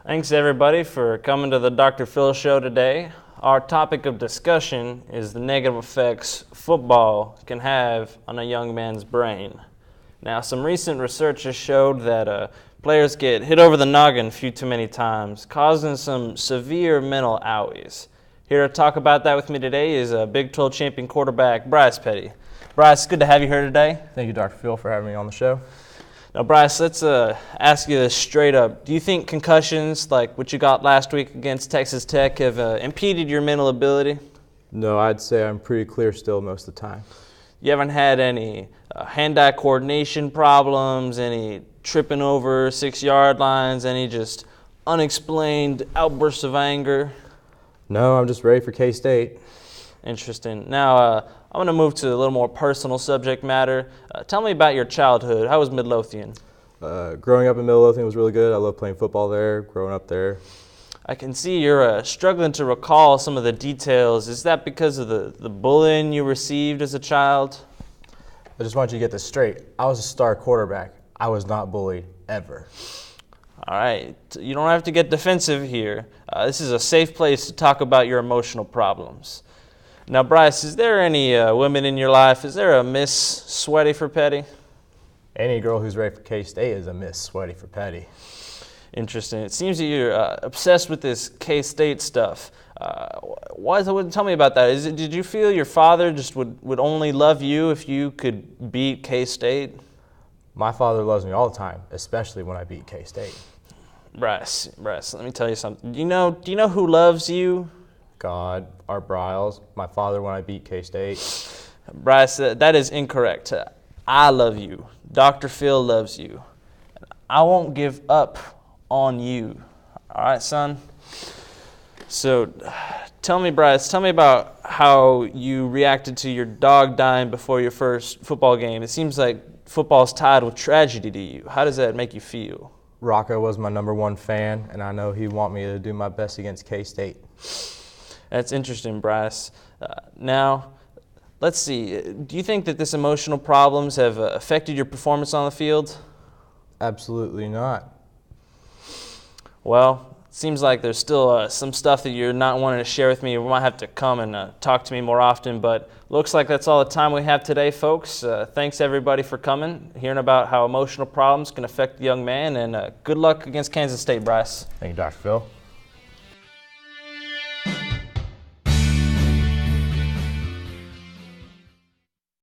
Thanks everybody for coming to the Dr. Phil Show today. Our topic of discussion is the negative effects football can have on a young man's brain. Now, some recent research has showed that players get hit over the noggin a few too many times, causing some severe mental outages. Here to talk about that with me today is Big 12 champion quarterback Bryce Petty. Bryce, good to have you here today. Thank you, Dr. Phil, for having me on the show. Now, Bryce, let's ask you this straight up. Do you think concussions like what you got last week against Texas Tech have impeded your mental ability? No, I'd say I'm pretty clear still most of the time. You haven't had any hand-eye coordination problems, any tripping over 6-yard lines, any just unexplained outbursts of anger? No, I'm just ready for K-State. Interesting. Now, I'm going to move to a little more personal subject matter. Tell me about your childhood. How was Midlothian? Growing up in Midlothian was really good. I love playing football there, growing up there. I can see you're struggling to recall some of the details. Is that because of the bullying you received as a child? I just want you to get this straight. I was a star quarterback. I was not bullied, ever. All right. You don't have to get defensive here. This is a safe place to talk about your emotional problems. Now, Bryce, is there any women in your life? Is there a Miss Sweaty for Petty? Any girl who's ready for K-State is a Miss Sweaty for Petty. Interesting. It seems that you're obsessed with this K-State stuff. Tell me about that. Did you feel your father just would only love you if you could beat K-State? My father loves me all the time, especially when I beat K-State. Bryce, let me tell you something. Do you know who loves you? God, Art Briles, my father when I beat K-State. Bryce, that is incorrect. I love you. Dr. Phil loves you. I won't give up on you. All right, son? So tell me, Bryce, about how you reacted to your dog dying before your first football game. It seems like football's tied with tragedy to you. How does that make you feel? Rocco was my #1 fan, and I know he'd want me to do my best against K-State. That's interesting, Bryce. Now, let's see. Do you think that this emotional problems have affected your performance on the field? Absolutely not. Well, it seems like there's still some stuff that you're not wanting to share with me. You might have to come and talk to me more often, but looks like that's all the time we have today, folks. Thanks, everybody, for coming, hearing about how emotional problems can affect the young man, and good luck against Kansas State, Bryce. Thank you, Dr. Phil.